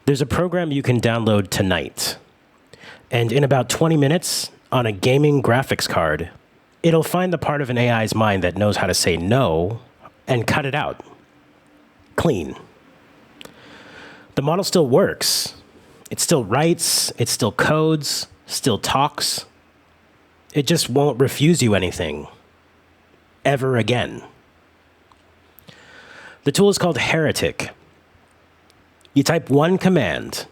There's a program you can download tonight, and in about 20 minutes, on a gaming graphics card, it'll find the part of an AI's mind that knows how to say no and cut it out. Clean. The model still works. It still writes, it still codes, still talks. It just won't refuse you anything. Ever again. The tool is called Heretic. You type one command.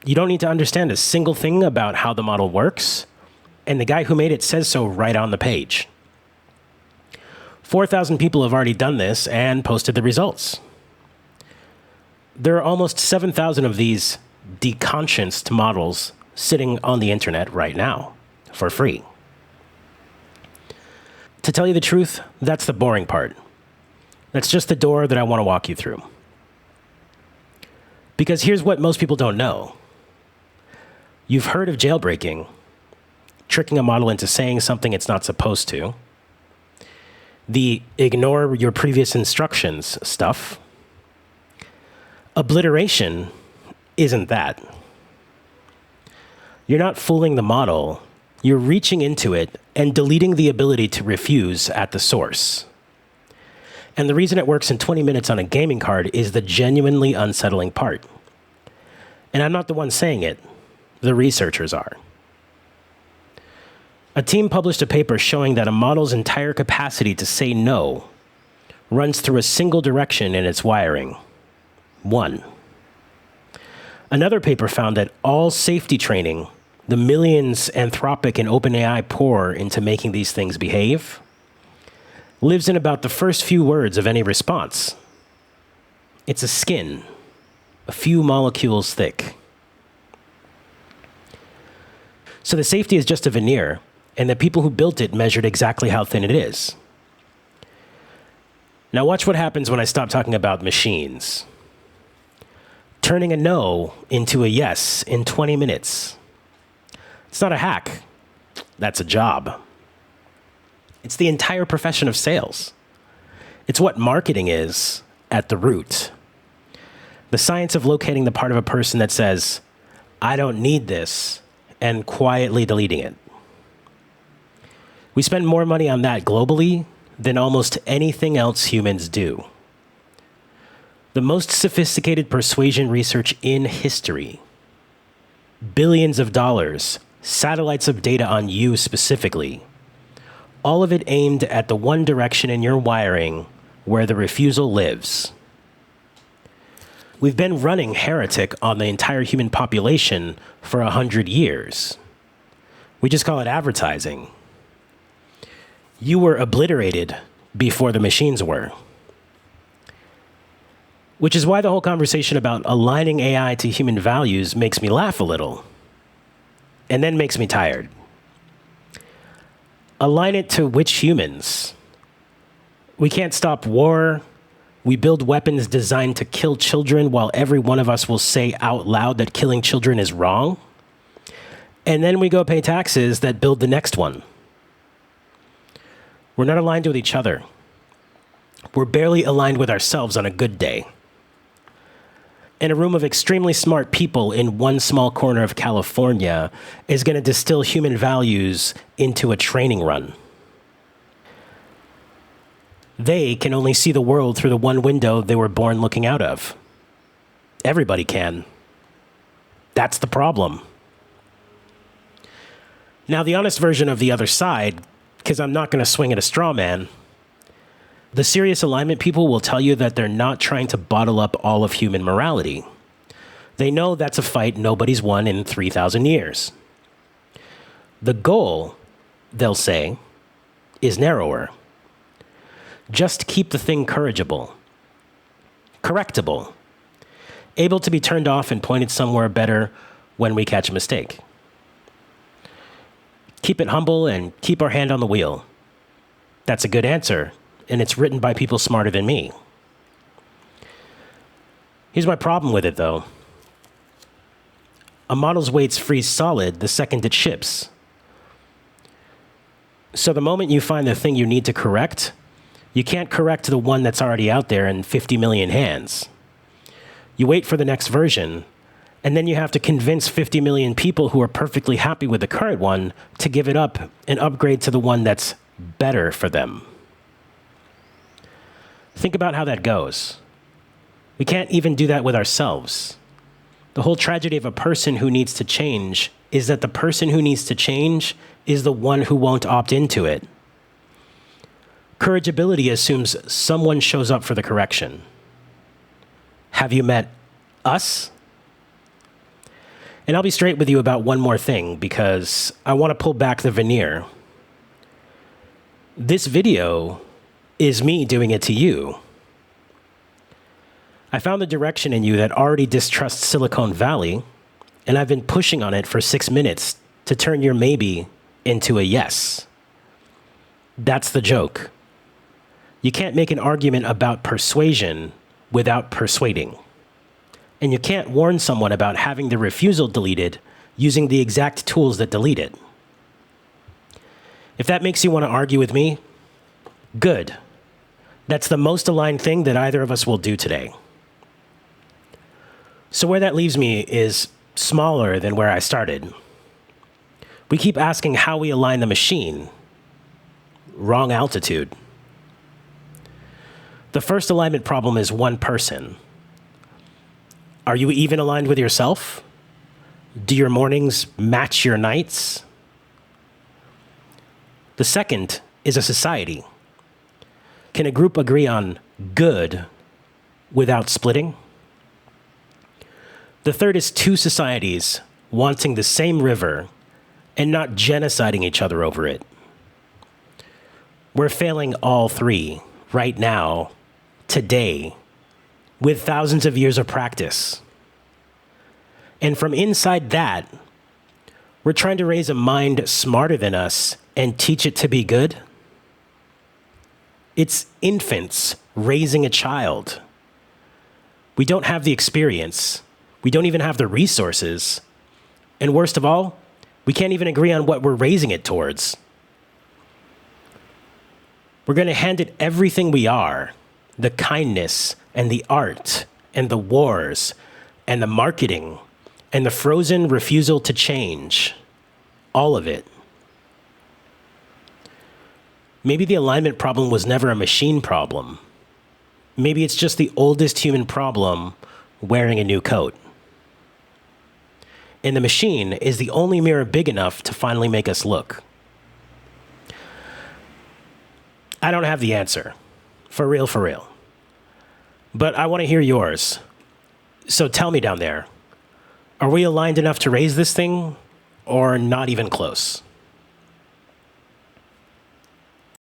You don't need to understand a single thing about how the model works, and the guy who made it says so right on the page. 4,000 people have already done this and posted the results. There are almost 7,000 of these deconscienced models sitting on the internet right now for free. To tell you the truth, that's the boring part. That's just the door that I want to walk you through. Because here's what most people don't know. You've heard of jailbreaking, tricking a model into saying something it's not supposed to, the ignore your previous instructions stuff. Obliteration isn't that. You're not fooling the model. You're reaching into it and deleting the ability to refuse at the source. And the reason it works in 20 minutes on a gaming card is the genuinely unsettling part. And I'm not the one saying it. The researchers are. A team published a paper showing that a model's entire capacity to say no runs through a single direction in its wiring. One. Another paper found that all safety training, the millions Anthropic and OpenAI pour into making these things behave, lives in about the first few words of any response. It's a skin, a few molecules thick. So the safety is just a veneer, and the people who built it measured exactly how thin it is. Now watch what happens when I stop talking about machines. Turning a no into a yes in 20 minutes. It's not a hack. That's a job. It's the entire profession of sales. It's what marketing is at the root. The science of locating the part of a person that says, I don't need this, and quietly deleting it. We spend more money on that globally than almost anything else humans do. The most sophisticated persuasion research in history. Billions of dollars, satellites of data on you specifically. All of it aimed at the one direction in your wiring where the refusal lives. We've been running Heretic on the entire human population for 100 years. We just call it advertising. You were obliterated before the machines were. Which is why the whole conversation about aligning AI to human values makes me laugh a little, and then makes me tired. Align it to which humans? We can't stop war. We build weapons designed to kill children while every one of us will say out loud that killing children is wrong. And then we go pay taxes that build the next one. We're not aligned with each other. We're barely aligned with ourselves on a good day. And a room of extremely smart people in one small corner of California is going to distill human values into a training run. They can only see the world through the one window they were born looking out of. Everybody can. That's the problem. Now, the honest version of the other side, because I'm not going to swing at a straw man, the serious alignment people will tell you that they're not trying to bottle up all of human morality. They know that's a fight nobody's won in 3,000 years. The goal, they'll say, is narrower. Just keep the thing corrigible, correctable, able to be turned off and pointed somewhere better when we catch a mistake. Keep it humble and keep our hand on the wheel. That's a good answer, and it's written by people smarter than me. Here's my problem with it, though. A model's weights freeze solid the second it ships. So the moment you find the thing you need to correct, you can't correct the one that's already out there in 50 million hands. You wait for the next version, And then you have to convince 50 million people who are perfectly happy with the current one to give it up and upgrade to the one that's better for them. Think about how that goes. We can't even do that with ourselves. The whole tragedy of a person who needs to change is that the person who needs to change is the one who won't opt into it. Courageability assumes someone shows up for the correction. Have you met us? And I'll be straight with you about one more thing, because I want to pull back the veneer. This video is me doing it to you. I found the direction in you that already distrusts Silicon Valley, and I've been pushing on it for 6 minutes to turn your maybe into a yes. That's the joke. You can't make an argument about persuasion without persuading. And you can't warn someone about having the refusal deleted using the exact tools that delete it. If that makes you want to argue with me, good. That's the most aligned thing that either of us will do today. So where that leaves me is smaller than where I started. We keep asking how we align the machine. Wrong altitude. The first alignment problem is one person. Are you even aligned with yourself? Do your mornings match your nights? The second is a society. Can a group agree on good without splitting? The third is two societies wanting the same river and not genociding each other over it. We're failing all three right now, today, with thousands of years of practice. And from inside that, we're trying to raise a mind smarter than us and teach it to be good. It's infants raising a child. We don't have the experience. We don't even have the resources. And worst of all, we can't even agree on what we're raising it towards. We're going to hand it everything we are, the kindness and the art and the wars and the marketing and the frozen refusal to change. All of it. Maybe the alignment problem was never a machine problem. Maybe it's just the oldest human problem wearing a new coat. And the machine is the only mirror big enough to finally make us look. I don't have the answer. For real, for real. But I want to hear yours. So tell me down there, are we aligned enough to raise this thing, or not even close?